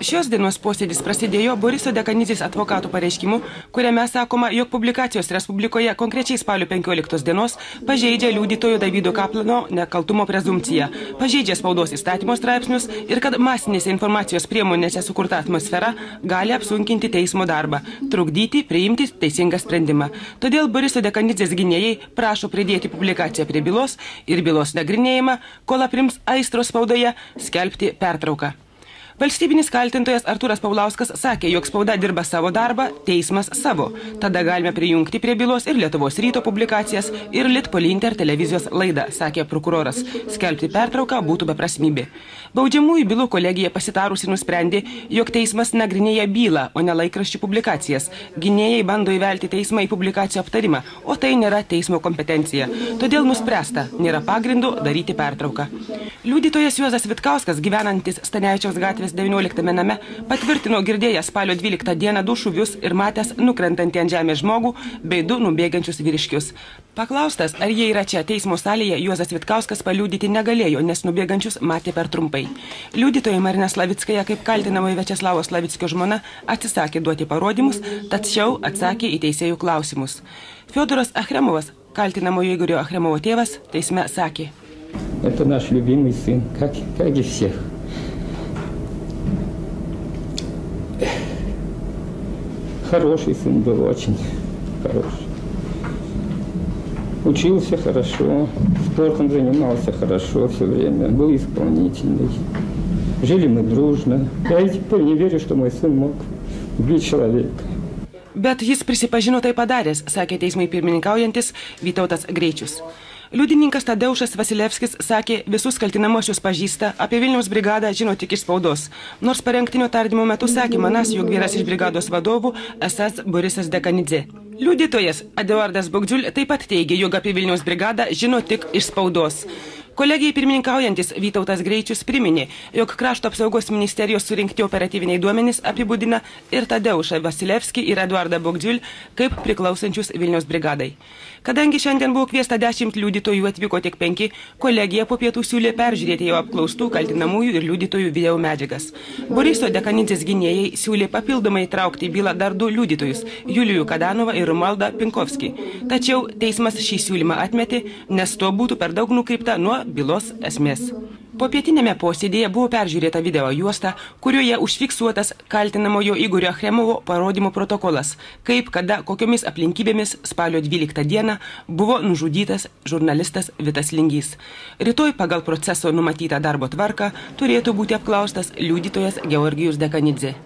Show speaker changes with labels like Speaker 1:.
Speaker 1: Šios dienos posėdis prasidėjo Boriso Dekanidzės advokatų pareiškimu, kuriame sakoma, jog publikacijos Respublikoje konkrečiai spalio 15 dienos pažeidžia liudytojo Davido Kaplano nekaltumo prezumpciją, pažeidžia spaudos įstatymo straipsnius ir kad masinėse informacijos priemonėse sukurta atmosfera gali apsunkinti teismo darbą, trukdyti priimti teisingą sprendimą. Todėl Boriso Dekanidzės gynėjai prašo pridėti publikaciją prie bylos ir bylos nagrinėjimą, kol aprims aistros spaudoje, skelbti pertrauką. Valstybinis kaltintojas Artūras Paulauskas sakė, jog spauda dirba savo darbą, teismas savo. Tada galime prijungti prie bylos ir Lietuvos ryto publikacijas ir Litpolinter televizijos laidą, sakė prokuroras. Skelbti pertrauką būtų beprasmybė. Baudžiamųjų bylų kolegija pasitarusi nusprendė, jog teismas nagrinėja bylą, o ne laikraščių publikacijas. Gynėjai bando įvelti teismą į publikacijų aptarimą, o tai nėra teismo kompetencija. Todėl nuspręsta, nėra pagrindo daryti pertrauką. Liudytojas Juozas Vitkauskas, gyvenantis Stanevičiaus gatvės 19 name, patvirtino girdėjęs spalio 12 dieną 2 šūvius ir matęs nukrentantį ant žemės žmogų bei 2 nubėgančius vyriškius. Paklaustas, ar jie yra čia teismo salėje, Juozas Vitkauskas paliudyti negalėjo, nes nubėgančius matė per trumpai. Liudytoja Marina Slavickaja, kaip kaltinamoji Viačeslavo Slavickio žmona, atsisakė duoti parodymus, tačiau atsakė į teisėjų klausimus. Fiodoras Achremovas, kaltinamojo Igorio Achremovo tėvas, teisme sakė.
Speaker 2: Это наш любимый сын, как и всех. Хороший сын был, очень хороший. Учился хорошо, спортом занимался хорошо все время, был исполнительный. Жили мы дружно. Я и теперь не верю, что мой сын мог убить человека.
Speaker 1: Bet jis prisipažino tai padaręs, sakė teismai pirmininkaujantis Vytautas Greičius. Liudininkas Tadeušas Vasilevskis sakė, visus kaltinamosius pažįsta, apie Vilniaus brigadą žino tik iš spaudos. Nors parengtinio tardymo metu sakė manas, jog vienas iš brigados vadovų esas Borisas Dekanidzė. Liudytojas Eduardas Bogdžiul taip pat teigė, jog apie Vilniaus brigadą žino tik iš spaudos. Kolegijai pirmininkaujantis Vytautas Greičius priminė, jog Krašto apsaugos ministerijos surinkti operatyviniai duomenys apibūdina ir Tadeušą Vasilevskį ir Eduardą Bogdžiul kaip priklausančius Vilniaus brigadai. Kadangi šiandien buvo kviesta 10 liudytojų, atvyko tik 5, kolegija po pietų siūlė peržiūrėti jau apklaustų kaltinamųjų ir liudytojų video medžiagas. Boriso Dekanidzės gynėjai siūlė papildomai įtraukti į bylą dar 2 liudytojus – Julijų Kadanovą ir Romaldą Pinkovskį. Tačiau teismas šį siūlymą atmetė, nes to būtų per daug nukreipta nuo bylos esmės. Popietinėme posėdėje buvo peržiūrėta video juosta, kurioje užfiksuotas kaltinamojo Igorio Achremovo parodymų protokolas, kaip, kada, kokiomis aplinkybėmis spalio 12 dieną buvo nužudytas žurnalistas Vitas Lingys. Rytoj pagal proceso numatytą darbo tvarką turėtų būti apklaustas liudytojas Georgijus Dekanidzė.